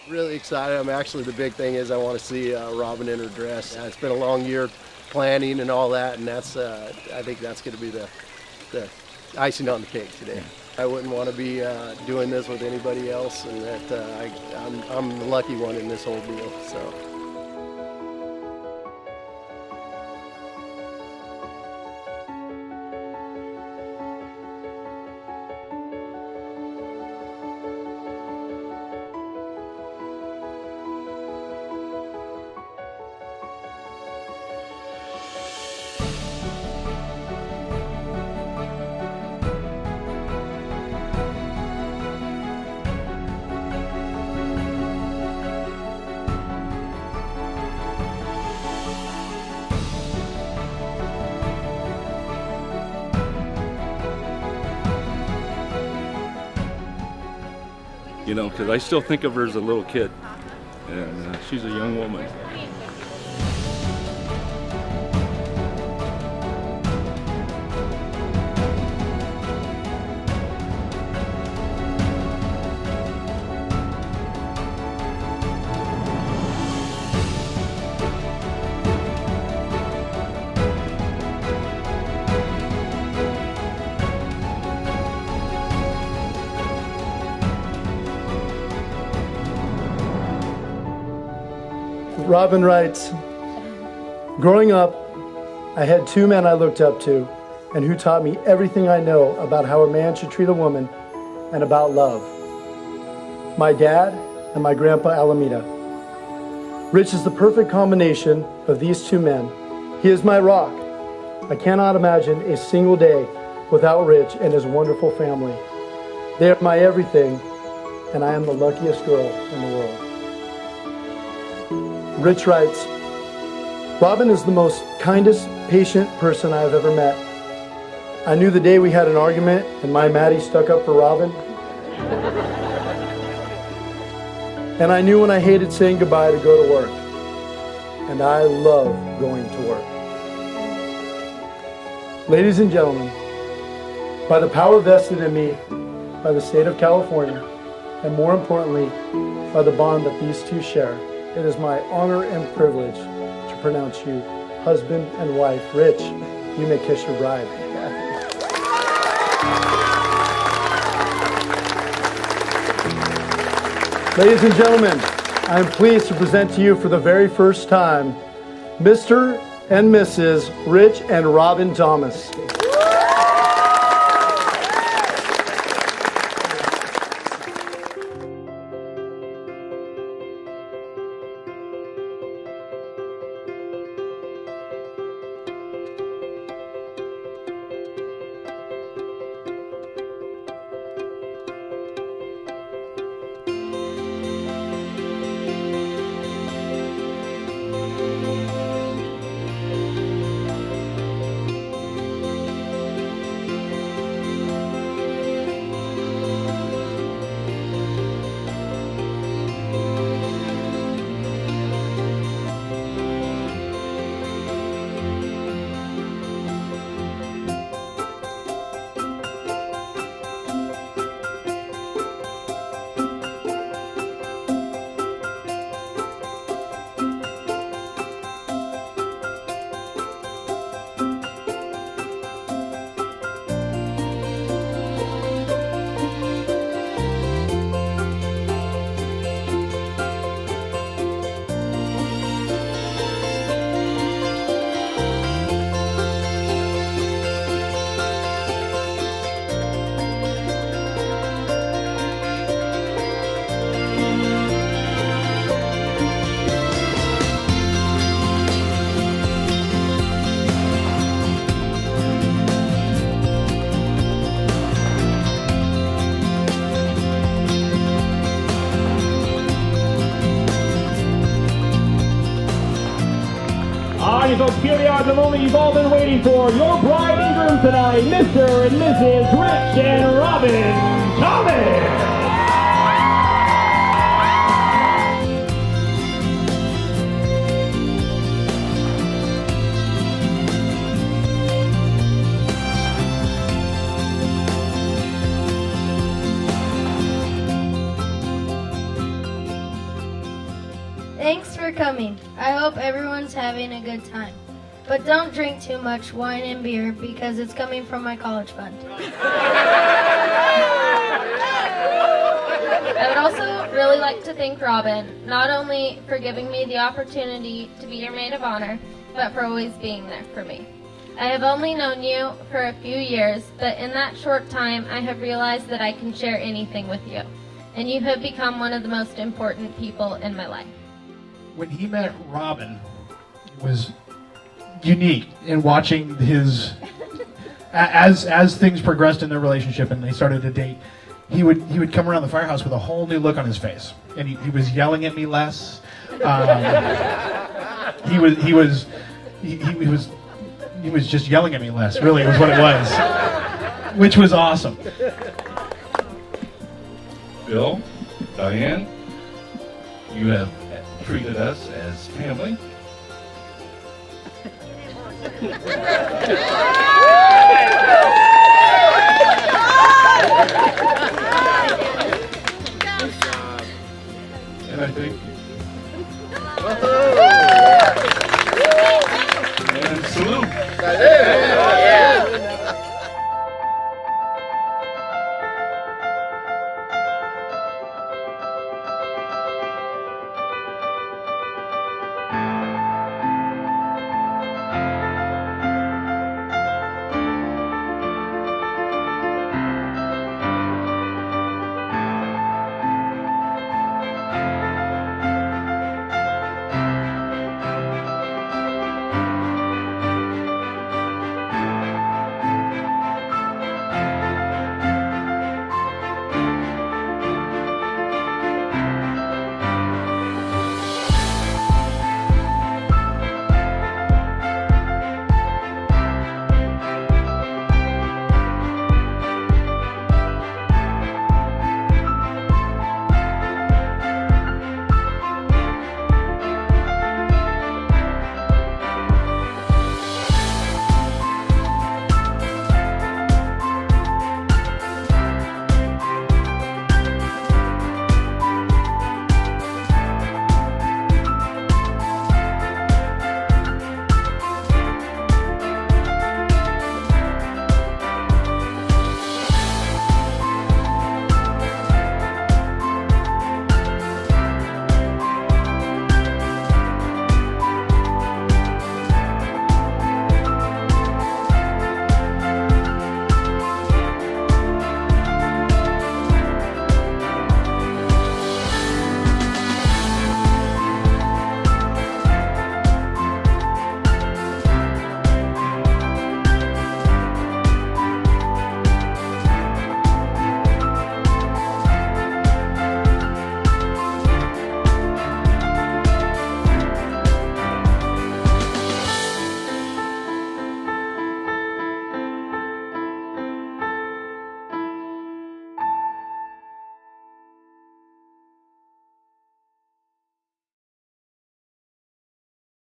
Really excited. Actually, the big thing is I want to see Robin in her dress. It's been a long year planning and all that, and I think that's going to be the icing on the cake today. I wouldn't want to be doing this with anybody else, and that I'm the lucky one in this whole deal. So. You know, because I still think of her as a little kid, and she's a young woman. Robin writes, growing up, I had two men I looked up to and who taught me everything I know about how a man should treat a woman and about love. My dad and my grandpa Alameda. Rich is the perfect combination of these two men. He is my rock. I cannot imagine a single day without Rich and his wonderful family. They are my everything, and I am the luckiest girl in the world. Rich writes, Robin is the most kindest, patient person I have ever met. I knew the day we had an argument and my Maddie stuck up for Robin. And I knew when I hated saying goodbye to go to work. And I love going to work. Ladies and gentlemen, by the power vested in me by the state of California, and more importantly, by the bond that these two share, it is my honor and privilege to pronounce you husband and wife. Rich, you may kiss your bride. Ladies and gentlemen, I am pleased to present to you for the very first time, Mr. and Mrs. Rich and Robin Thomas. So here they are, the moment you've all been waiting for. Your bride and groom tonight, Mr. and Mrs. Rich and Robin Thomas. coming. I hope everyone's having a good time. But don't drink too much wine and beer because it's coming from my college fund. I would also really like to thank Robin, not only for giving me the opportunity to be your maid of honor, but for always being there for me. I have only known you for a few years, but in that short time I have realized that I can share anything with you, and you have become one of the most important people in my life. When he met Robin, it was unique in watching his as things progressed in their relationship and they started to date. He would come around the firehouse with a whole new look on his face, and he was yelling at me less. He was just yelling at me less. Really, was what it was, which was awesome. Bill, Diane, you have treated us as family. And I think